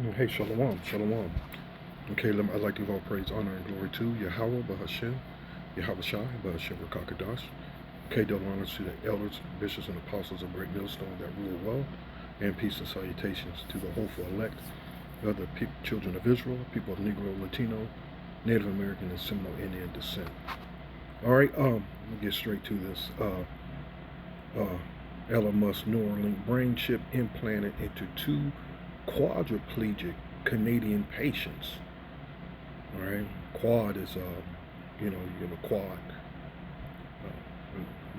Hey, Shalom, Shalom. Okay, I'd like to give all praise, honor, and glory to Yahweh, Bahashem, Yahweh Shai, Bahashem, Rakakadash. Okay, double honors to the elders, bishops, and apostles of Great Millstone that rule well, and peace and salutations to the hopeful elect, other children of Israel, people of Negro, Latino, Native American, and Seminole Indian descent. All right, we'll get straight to this. Elon Musk Neuralink brain chip implanted into two quadriplegic Canadian patients. All right, quad is you have a quad,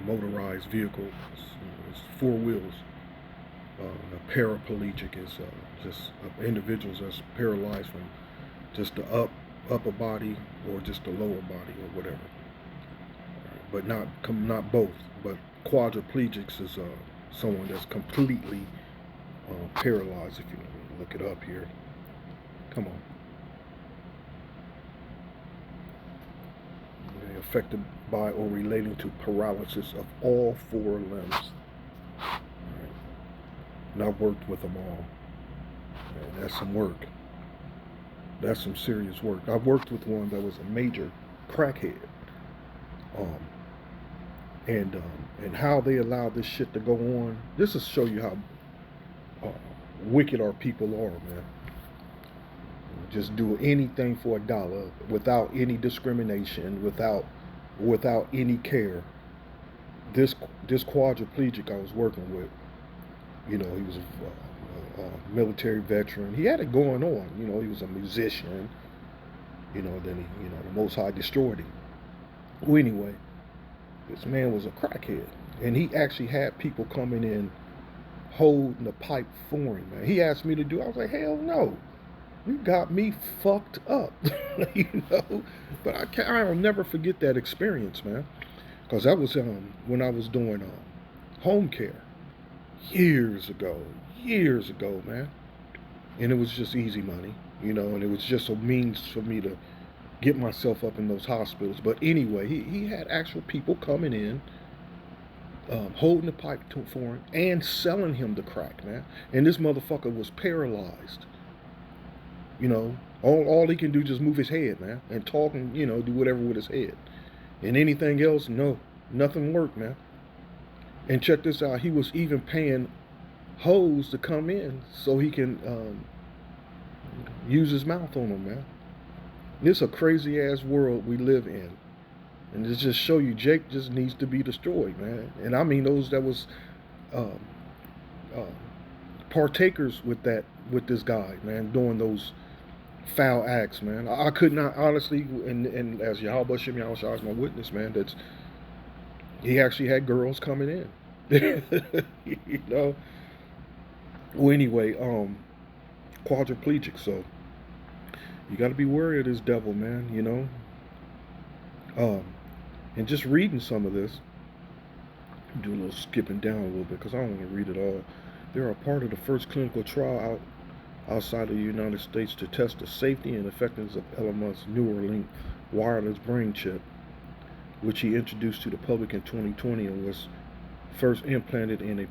motorized vehicle. It's four wheels. A paraplegic is just individuals that's paralyzed from just the upper body or just the lower body or whatever, but not both. But quadriplegics is someone that's completely paralyzed. If you look it up here, come on. Affected by or relating to paralysis of all four limbs. Right. And I've worked with them all. And that's some work. That's some serious work. I've worked with one that was a major crackhead. Um, and how they allowed this shit to go on. This will show you how wicked our people are, man. Just do anything for $1 without any discrimination, without any care. This quadriplegic I was working with, he was a military veteran. He had it going on. He was a musician. Then the Most High destroyed him. Well, anyway, this man was a crackhead, and he actually had people coming in holding the pipe for him, man. He asked me to do. I was like, hell no. You got me fucked up, But I'll never forget that experience, man, because that was when I was doing home care years ago, man, and it was just easy money, and it was just a means for me to get myself up in those hospitals. But anyway, he had actual people coming in, holding the pipe for him and selling him the crack, man, and this motherfucker was paralyzed. All he can do is just move his head, man, and talk and, do whatever with his head. And anything else, no, nothing worked, man. And check this out, he was even paying hoes to come in so he can use his mouth on them, man. This is a crazy ass world we live in. And it just show you Jake just needs to be destroyed, man. And I mean those that was um, uh, partakers with this guy, man, doing those foul acts, man. I could not honestly, and as Yahweh Shem Yahweh Shai is my witness, man, that's he actually had girls coming in. Well, anyway, quadriplegic, so you got to be wary of this devil, man. And just reading some of this, do a little skipping down a little bit because I don't want to read it all. They're a part of the first clinical trial outside of the United States to test the safety and effectiveness of Elon Musk's Neuralink wireless brain chip, which he introduced to the public in 2020 and was first implanted in a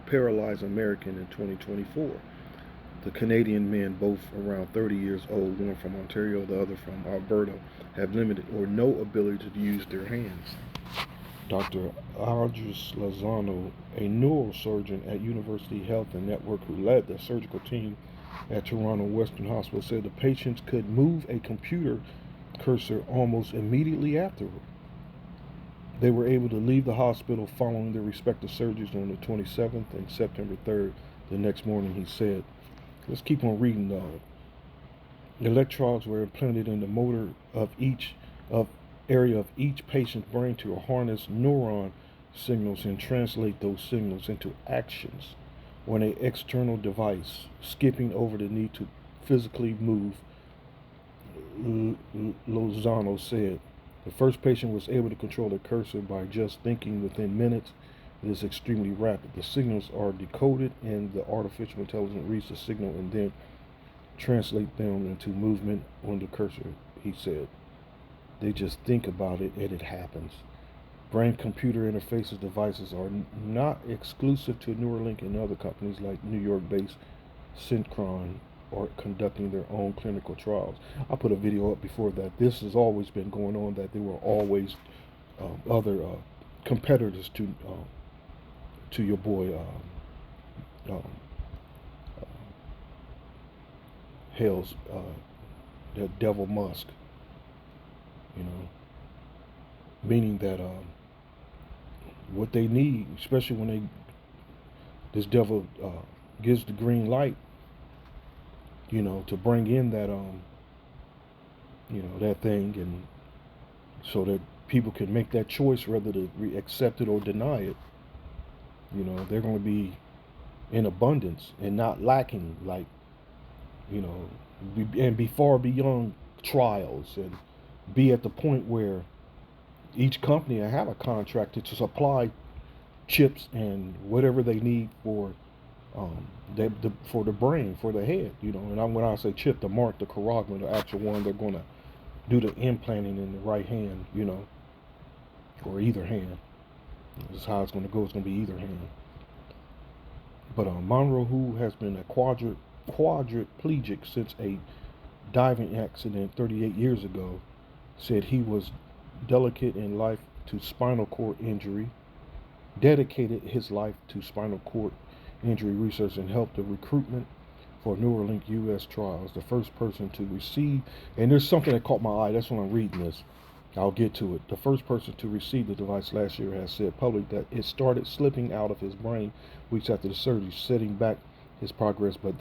paralyzed American in 2024. The Canadian men, both around 30 years old, one from Ontario, the other from Alberta, have limited or no ability to use their hands. Dr. Audrey Lozano, a neurosurgeon at University Health and Network who led the surgical team at Toronto Western Hospital, said the patients could move a computer cursor almost immediately afterward. They were able to leave the hospital following their respective surgeries on the 27th and September 3rd. The next morning, he said. Let's keep on reading. The electrodes were implanted in the motor of area of each patient's brain to harness neuron signals and translate those signals into actions on an external device, skipping over the need to physically move. Lozano said the first patient was able to control the cursor by just thinking within minutes. It is extremely rapid. The signals are decoded and the artificial intelligence reads the signal and then translate them into movement on the cursor, he said. They just think about it and it happens. Brain-computer interfaces devices are not exclusive to Neuralink, and other companies like New York-based Synchron are conducting their own clinical trials. I put a video up before that. This has always been going on, that there were always other competitors to your boy um, Hell's the devil Musk, you know, meaning that what they need, especially when this devil gives the green light, you know, to bring in that you know, that thing, and so that people can make that choice whether to accept it or deny it. You know, they're going to be in abundance and not lacking, like, you know, and be far beyond trials, and be at the point where each company will have a contract to supply chips and whatever they need for for the brain, for the head, you know. And when I say chip, the mark, the carotid, the actual one they're going to do the implanting in the right hand, you know, or either hand. This is how it's going to go. It's going to be either hand. But Monroe, who has been a quadriplegic since a diving accident 38 years ago, said he was delicate in life to spinal cord injury, dedicated his life to spinal cord injury research, and helped the recruitment for Neuralink U.S. trials. The first person to receive, and there's something that caught my eye, that's when I'm reading this. I'll get to it. The first person to receive the device last year has said publicly that it started slipping out of his brain weeks after the surgery, setting back his progress, but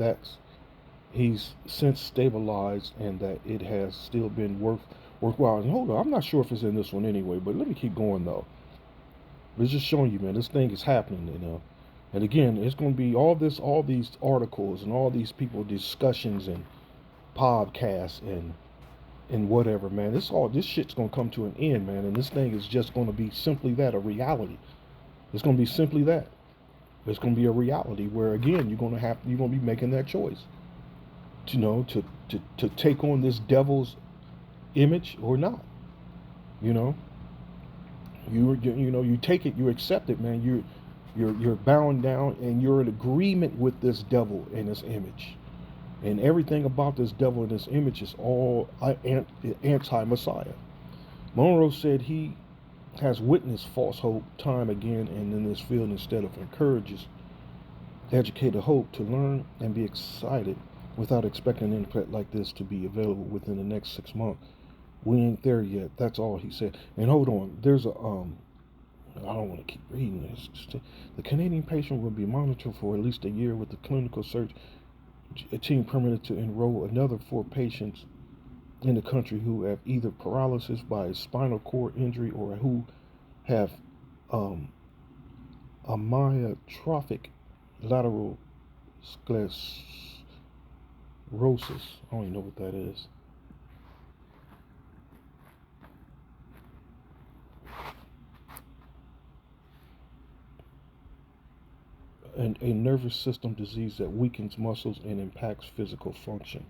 he's since stabilized, and that it has still been worthwhile. And hold on, I'm not sure if it's in this one anyway, but let me keep going though. It's just showing you, man, this thing is happening, you know. And again, it's going to be all these articles and all these people discussions and podcasts and whatever, man. This shit's going to come to an end, man. And this thing is just going to be simply that, a reality. It's going to be simply that. It's going to be a reality where, again, you're going to be making that choice, you know, to take on this devil's image or not. You know, you take it, you accept it, man. You're bound down, and you're in agreement with this devil and this image, and everything about this devil and this image is all anti-Messiah. Monroe said he has witnessed false hope time again, and in this field, instead of encourages educated hope to learn and be excited without expecting an implant like this to be available within the next 6 months. We ain't there yet. That's all he said. And hold on, there's a I don't want to keep reading this. The Canadian patient will be monitored for at least a year with the clinical search team permitted to enroll another 4 patients in the country who have either paralysis by a spinal cord injury or who have amyotrophic lateral sclerosis. I don't even know what that is. And a nervous system disease that weakens muscles and impacts physical function.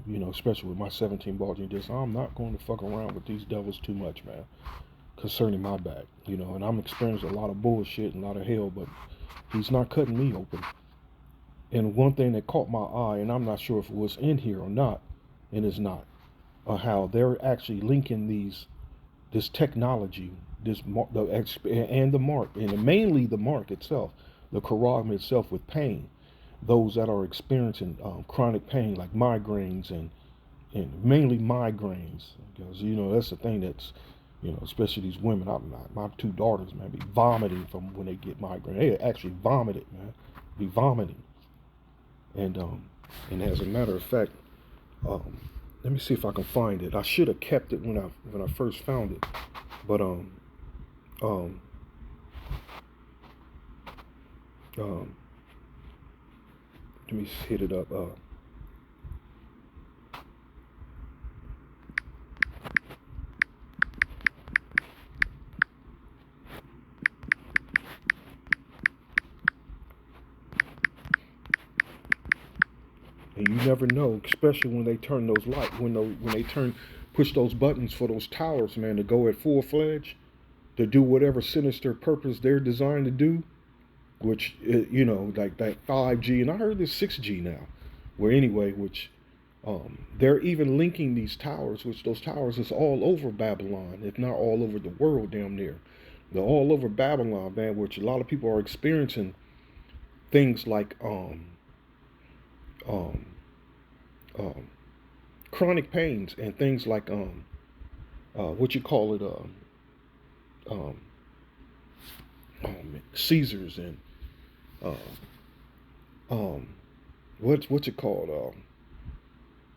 You know, especially with my 17 bulging discs, I'm not going to fuck around with these devils too much, man, concerning my back, you know. And I'm experiencing a lot of bullshit and a lot of hell, but he's not cutting me open. And one thing that caught my eye, and I'm not sure if it was in here or not, and it's not, how they're actually linking this technology, and the mark, and mainly the mark itself, the carotid itself, with pain. Those that are experiencing chronic pain like migraines and mainly migraines, because you know that's the thing that's, you know, especially these women. My 2 daughters, man, be vomiting from when they get migraine. They actually vomit it, man, be vomiting. And as a matter of fact, let me see if I can find it. I should have kept it when I first found it, but let me hit it up. And you never know, especially when they turn those push those buttons for those towers, man, to go at full fledged, to do whatever sinister purpose they're designed to do, which, like that 5G, and I heard there's 6G now, where anyway, which they're even linking these towers, which those towers is all over Babylon, if not all over the world, damn near. They're all over Babylon, man, which a lot of people are experiencing things like um, um, chronic pains and things like what you call it, um, Caesars and um, what's it called?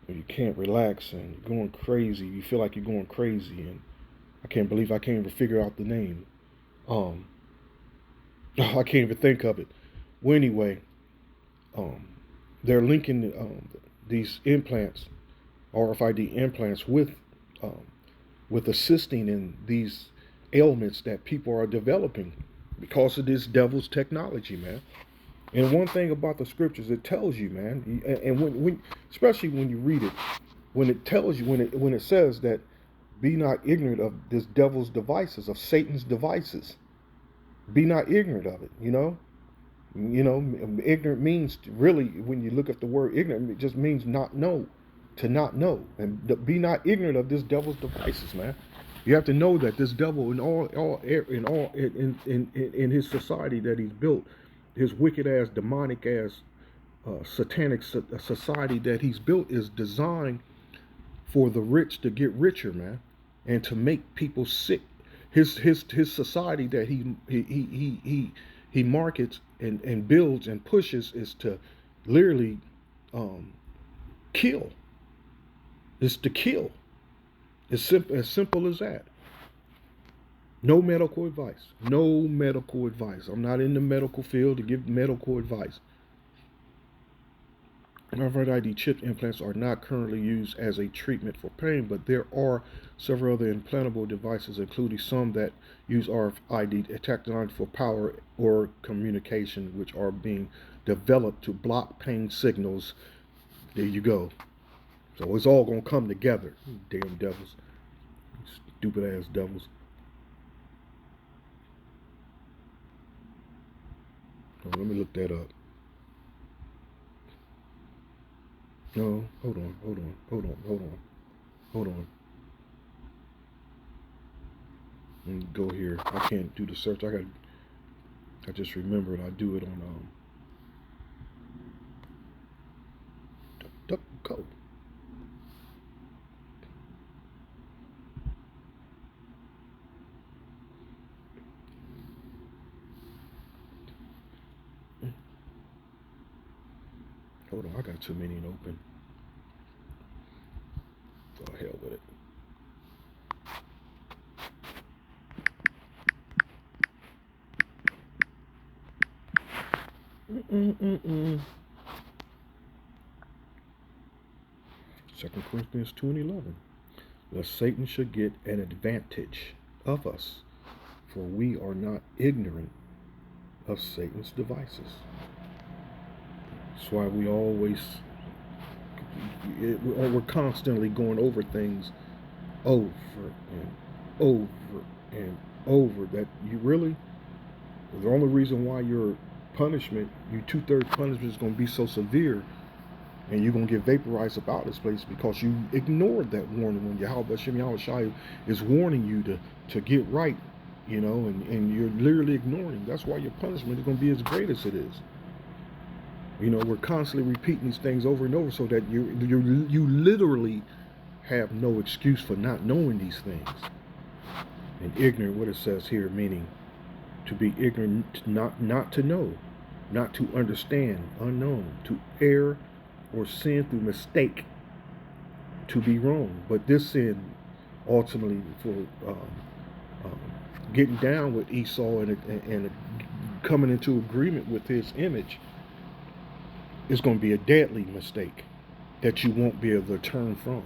You can't relax and going crazy. You feel like you're going crazy, and I can't believe I can't even figure out the name. I can't even think of it. Well, anyway, they're linking these implants, RFID implants, with assisting in these ailments that people are developing because of this devil's technology, man. And one thing about the scriptures, it tells you, man, and when especially when you read it, when it tells you, when it says that, be not ignorant of this devil's devices, of Satan's devices. Be not ignorant of it, ignorant means really, when you look at the word ignorant, it just means not know, to not know. And be not ignorant of this devil's devices, man. You have to know that this devil in his society that he's built, his wicked ass, demonic ass, satanic society that he's built is designed for the rich to get richer, man, and to make people sick. His society that he markets and builds and pushes is to literally kill. It's to kill. It's simple as that. No medical advice. No medical advice. I'm not in the medical field to give medical advice. RFID chip implants are not currently used as a treatment for pain, but there are several other implantable devices, including some that use RFID technology for power or communication, which are being developed to block pain signals. There you go. So it's all going to come together. Damn devils. Stupid ass devils. Oh, let me look that up. No, hold on. Let me go here. I can't do the search. I just remembered I do it on DuckDuckGo. Hold on, I got too many open. Oh, hell with it. Second Corinthians 2:11. Lest Satan should get an advantage of us, for we are not ignorant of Satan's devices. That's why we're constantly going over things over and over and over, that you really, the only reason why your punishment, your 2/3 punishment is going to be so severe and you're going to get vaporized about this place, because you ignored that warning when Yahweh Shai is warning you to get right, and you're literally ignoring. That's why your punishment is going to be as great as it is. We're constantly repeating these things over and over so that you literally have no excuse for not knowing these things. And ignorant, what it says here, meaning to be ignorant, not to know, not to understand, unknown, to err or sin through mistake, to be wrong. But this sin, ultimately, for getting down with Esau and coming into agreement with his image, is going to be a deadly mistake that you won't be able to turn from.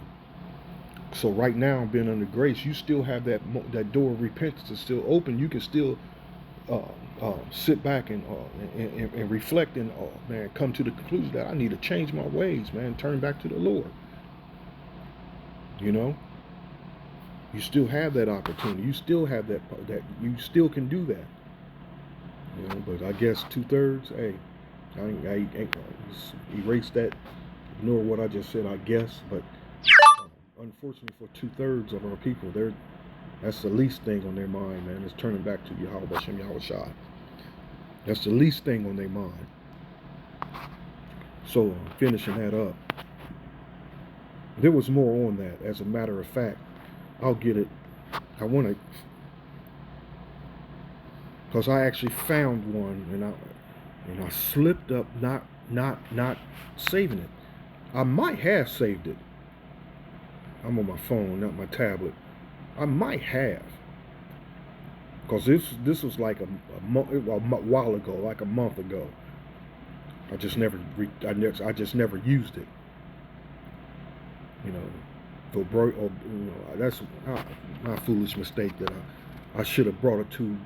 So right now, being under grace, you still have that door of repentance is still open. You can still sit back and reflect and man, come to the conclusion that I need to change my ways, man, turn back to the Lord. You know, you still have that opportunity. You still have that you still can do that. You know, but I guess 2/3. Hey, I erase that. Ignore what I just said. I guess, but unfortunately for 2/3 of our people, that's the least thing on their mind, man. Is turning back to Yahweh Hashem Yahweh Shai. That's the least thing on their mind. So finishing that up, there was more on that. As a matter of fact, I'll get it. I want to, because I actually found one, and I slipped up, not saving it. I might have saved it. I'm on my phone, not my tablet. I might have, because this was like a while ago, like a month ago. I just never used it. You know, that's my foolish mistake that I should have brought it to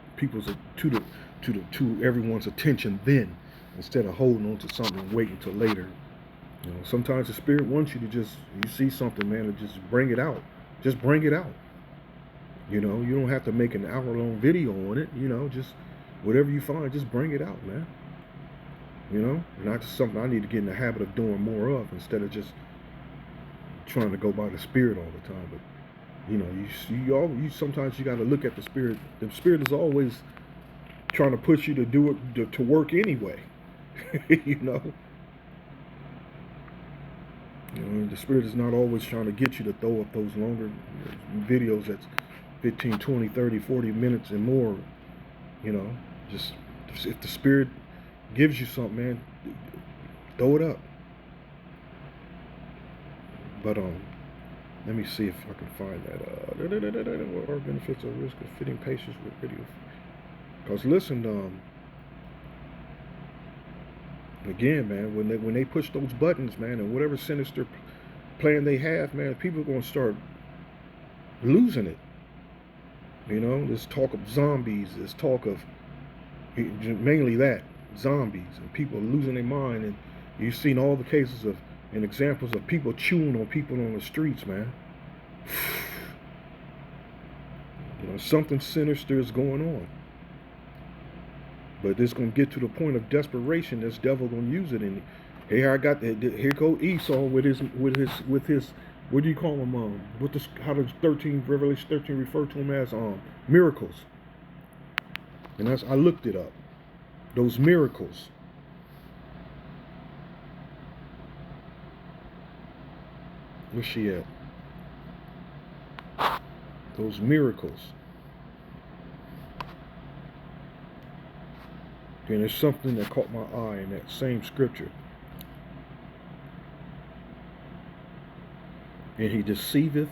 everyone's attention then, instead of holding on to something and waiting until later. You know, sometimes the Spirit wants you to you see something, man, and just bring it out. Just bring it out. You know, you don't have to make an hour-long video on it. You know, just whatever you find, just bring it out, man. You know, not just something I need to get in the habit of doing more of, instead of just trying to go by the Spirit all the time. But you know, you sometimes you got to look at the Spirit. The Spirit is always trying to push you to do it, to work anyway. You know. You know, the Spirit is not always trying to get you to throw up those longer videos that's 15, 20, 30, 40 minutes and more. You know, just if the Spirit gives you something, man, throw it up. But let me see if I can find that. What are benefits or risk of fitting patients with video? Because listen, again, man, when they push those buttons, man, and whatever sinister plan they have, man, people are going to start losing it. You know, there's talk of zombies, there's talk of mainly that, zombies, and people losing their mind. And you've seen all the cases of and examples of people chewing on people on the streets, man. You know, something sinister is going on. But it's going to get to the point of desperation. This devil going to use it. And here here go Esau with his what do you call them? How does Revelation 13 refer to them as miracles? And I looked it up. Those miracles. Where's she at? Those miracles. And there's something that caught my eye in that same scripture. And he deceiveth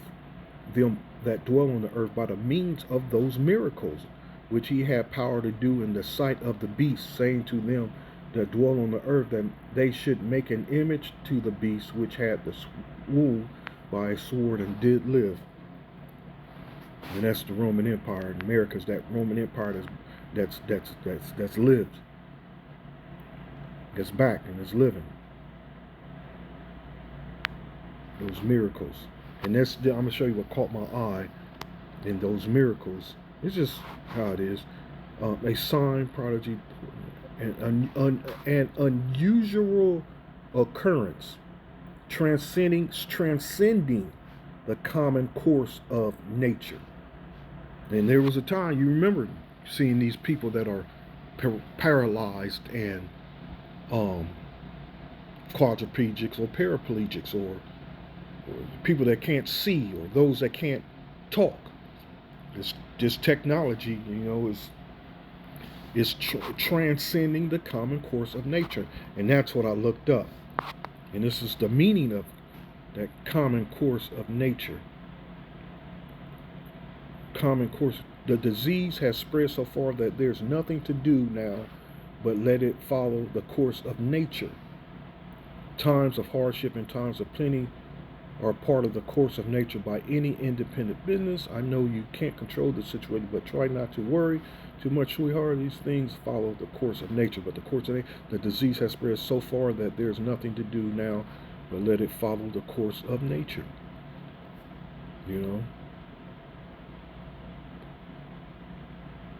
them that dwell on the earth by the means of those miracles, which he had power to do in the sight of the beast, saying to them that dwell on the earth that they should make an image to the beast which had the wound by a sword and did live. And that's the Roman Empire. In America's that Roman Empire that's lived. That's back and is living. Those miracles. And I'm going to show you what caught my eye in those miracles. It's just how it is. A sign, prodigy, an unusual occurrence, transcending the common course of nature. And there was a time, you remember seeing these people that are paralyzed and quadriplegics or paraplegics, or people that can't see, or those that can't talk. This technology, you know, is transcending the common course of nature. And that's what I looked up. And this is the meaning of that common course of nature. Common course. The disease has spread so far that there's nothing to do now but let it follow the course of nature. Times of hardship and times of plenty are part of the course of nature by any independent business. I know you can't control the situation, but try not to worry too much, sweetheart. These things follow the course of nature, but the disease has spread so far that there's nothing to do now but let it follow the course of nature. You know?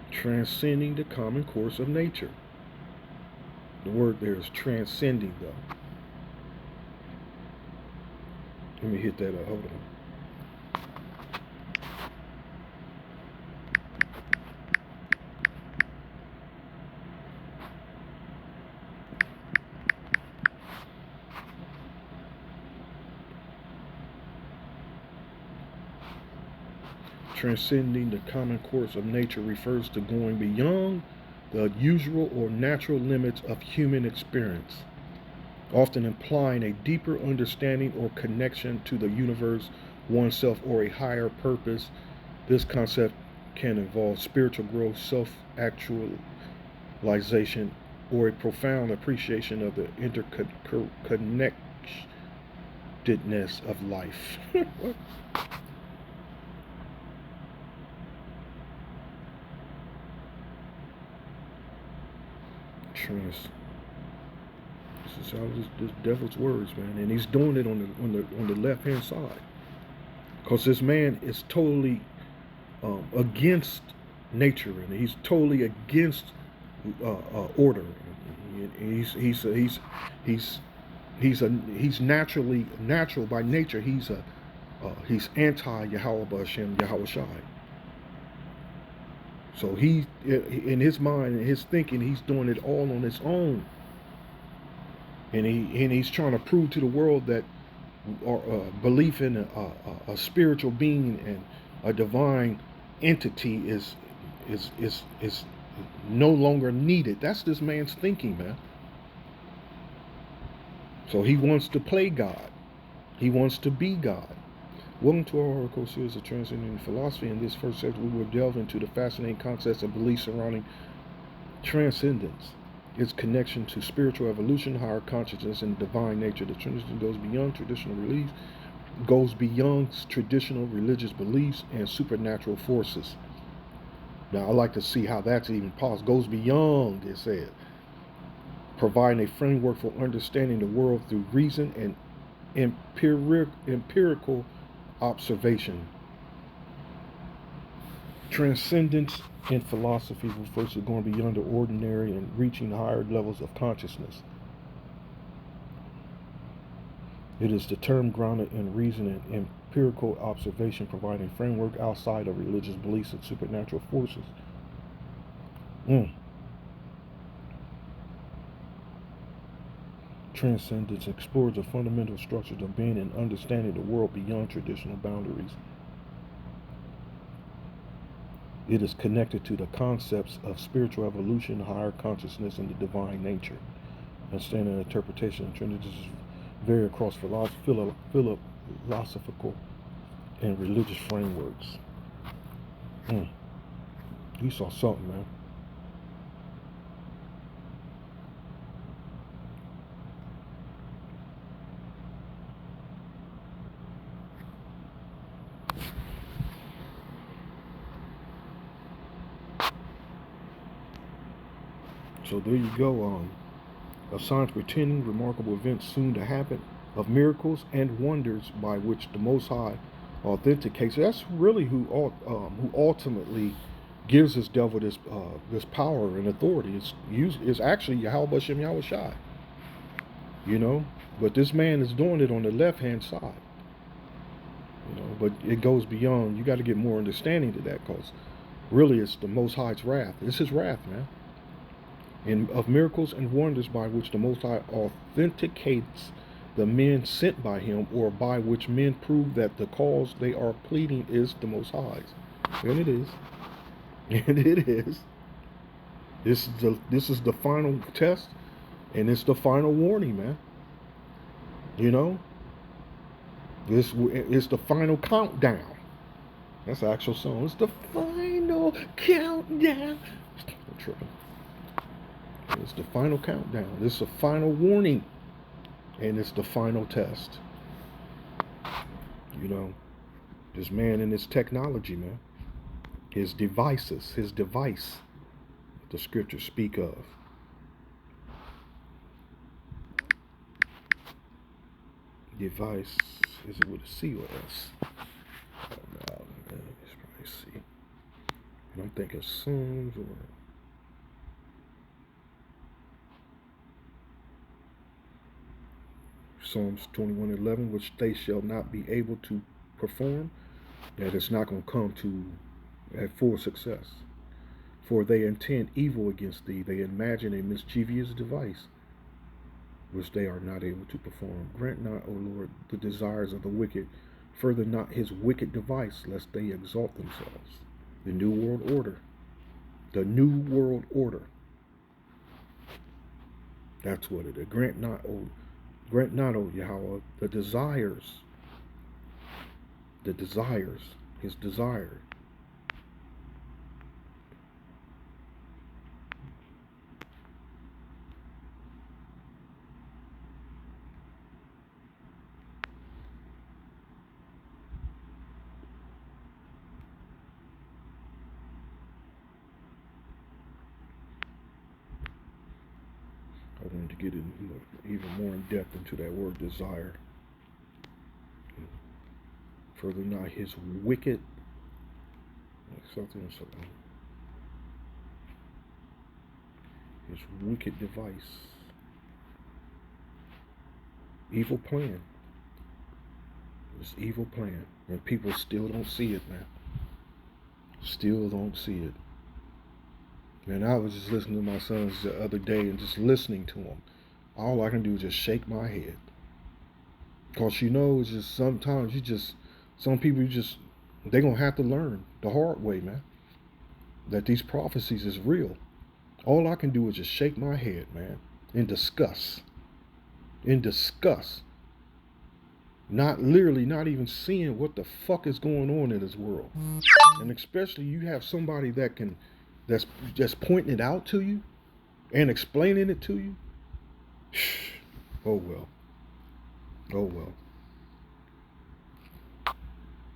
Transcending the common course of nature. The word there is transcending, though. Let me hit that up. Hold on. Transcending the common course of nature refers to going beyond the usual or natural limits of human experience, often implying a deeper understanding or connection to the universe, oneself, or a higher purpose. This concept can involve spiritual growth, self-actualization, or a profound appreciation of the interconnectedness of life. This is how this devil's words, man, and he's doing it on the left hand side, because this man is totally against nature, and he's totally against order. He's naturally natural by nature. He's anti Yahweh Bashem Yahweh Shai. So he, in his mind and his thinking, he's doing it all on his own, and he's trying to prove to the world that belief in a spiritual being and a divine entity is no longer needed. That's this man's thinking, man. So he wants to play God. He wants to be God. Welcome to our Oracle series of Transcending Philosophy. In this first section, we will delve into the fascinating concepts of belief surrounding transcendence, its connection to spiritual evolution, higher consciousness, and divine nature. The transcendence goes beyond traditional religious beliefs and supernatural forces. Now, I like to see how that's even possible. Goes beyond, it said, providing a framework for understanding the world through reason and empirical observation. Transcendence in philosophy refers to going beyond the ordinary and reaching higher levels of consciousness. It is the term grounded in reason and empirical observation, providing a framework outside of religious beliefs and supernatural forces. Transcendence explores the fundamental structures of being and understanding the world beyond traditional boundaries. It is connected to the concepts of spiritual evolution, higher consciousness, and the divine nature. Understanding and interpretation of Trinity vary across philosophical and religious frameworks. You saw something, man. So there you go. Of signs pretending remarkable events soon to happen, of miracles and wonders by which the Most High authenticates. That's really who ultimately gives this devil this power and authority. It's actually Yahweh Bashem Yahweh Shai. You know, but this man is doing it on the left hand side. You know, but it goes beyond. You got to get more understanding to that, because really it's the Most High's wrath. It's his wrath, man. And of miracles and wonders by which the Most High authenticates the men sent by him, or by which men prove that the cause they are pleading is the Most High's. And it is. And it is. This is the final test, and it's the final warning, man. You know? This is the final countdown. That's the actual song. It's the final countdown. I'm tripping. It's the final countdown. This is a final warning, and it's the final test. You know, this man and his technology, man. His devices, his device, the scriptures speak of. Device, is it with a C or S? I don't know. It's probably C. And I'm thinking Psalms or Psalms 21:11, which they shall not be able to perform. That it's not going to come to at full success. For they intend evil against thee. They imagine a mischievous device, which they are not able to perform. Grant not, O Lord, the desires of the wicked. Further not his wicked device, lest they exalt themselves. The New World Order. The New World Order. That's what it is. Grant not, O Yahweh, the desires. The desires. His desire. I wanted to get even more in depth into that word desire. Further not his wicked something. His wicked device. Evil plan. This evil plan. And people still don't see it, man. Still don't see it. Man, I was just listening to my sons the other day and just listening to them. All I can do is just shake my head. Because it's just sometimes some people they're going to have to learn the hard way, man. That these prophecies is real. All I can do is just shake my head, man, in disgust. In disgust. Not even seeing what the fuck is going on in this world. And especially you have somebody that's just pointing it out to you and explaining it to you. Oh well.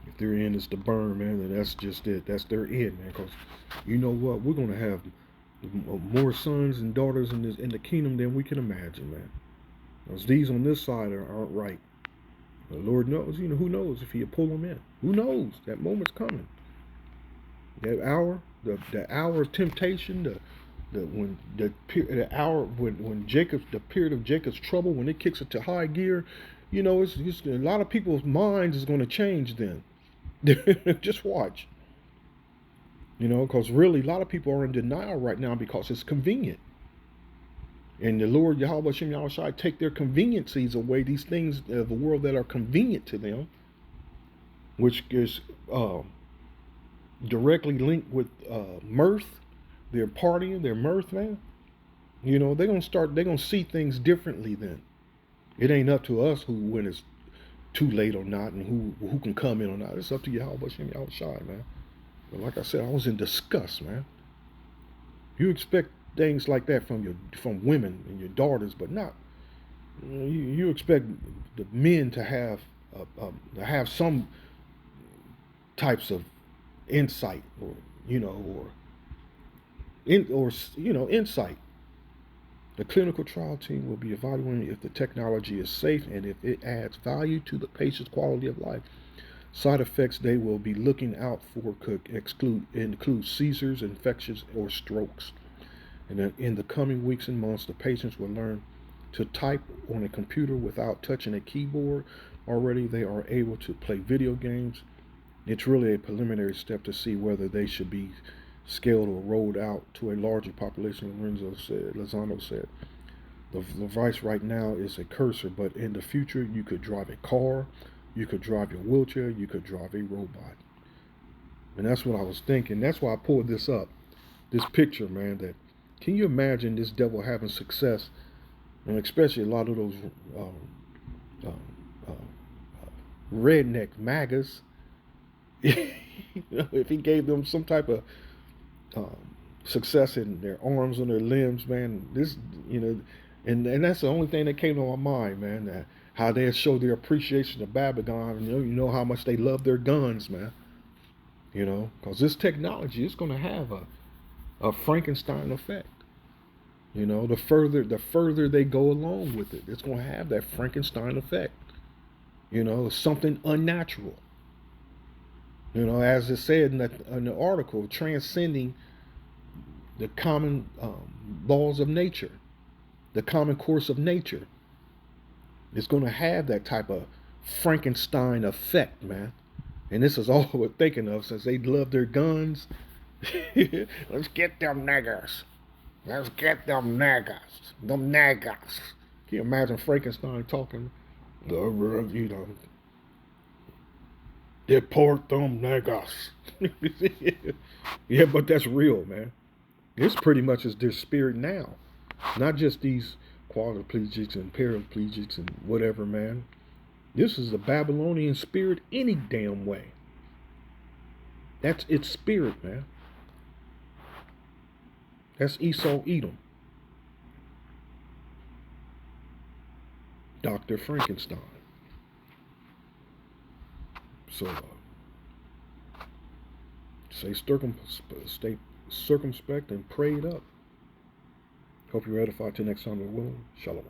If their end is to burn, man, then that's just it. That's their end, man. Because you know what? We're gonna have more sons and daughters in the kingdom than we can imagine, man. Because these on this side aren't right. The Lord knows, who knows if he'll pull them in. Who knows? That moment's coming. That hour, the hour of temptation, when the period of Jacob's trouble, when it kicks it to high gear, it's a lot of people's minds is going to change then. Just watch. Because really a lot of people are in denial right now because it's convenient. And the Lord Yahweh Shem Yahushai take their conveniencies away, these things of the world that are convenient to them, which is directly linked with mirth, their partying, their mirth, man. They're gonna see things differently then. It ain't up to us when it's too late or not, and who can come in or not. It's up to Yahweh Shem Yahushai, man. But like I said, I was in disgust, man. You expect things like that from women and your daughters, but not. You expect the men to have some types of insight, or insight. The clinical trial team will be evaluating if the technology is safe and if it adds value to the patient's quality of life. Side effects they will be looking out for could include seizures, infections, or strokes. And in the coming weeks and months, the patients will learn to type on a computer without touching a keyboard. Already they are able to play video games. It's really a preliminary step to see whether they should be scaled or rolled out to a larger population, Lozano said. The device right now is a cursor, but in the future you could drive a car, you could drive your wheelchair, you could drive a robot. And that's what I was thinking. That's why I pulled this up. This picture, man, that can you imagine this devil having success, and especially a lot of those redneck MAGAs, if he gave them some type of success in their arms and their limbs, man, and that's the only thing that came to my mind, man. how they show their appreciation of Babylon. You know how much they love their guns, man. You know, because this technology is going to have a Frankenstein effect. You know, the further they go along with it, it's going to have that Frankenstein effect. You know, something unnatural. You know, as it said in the article, transcending the common laws of nature, the common course of nature. It's going to have that type of Frankenstein effect, man. And this is all we're thinking of since they love their guns. Let's get them niggers. Let's get them niggers. Them niggers. Can you imagine Frankenstein talking? You know, deport them niggers. Yeah, but that's real, man. It's pretty much is their spirit now. Not just these quadriplegics and paraplegics and whatever, man. This is the Babylonian spirit any damn way. That's its spirit, man. That's Esau Edom. Dr. Frankenstein. So, stay circumspect and prayed up. Hope you're edified till next time. Shalom.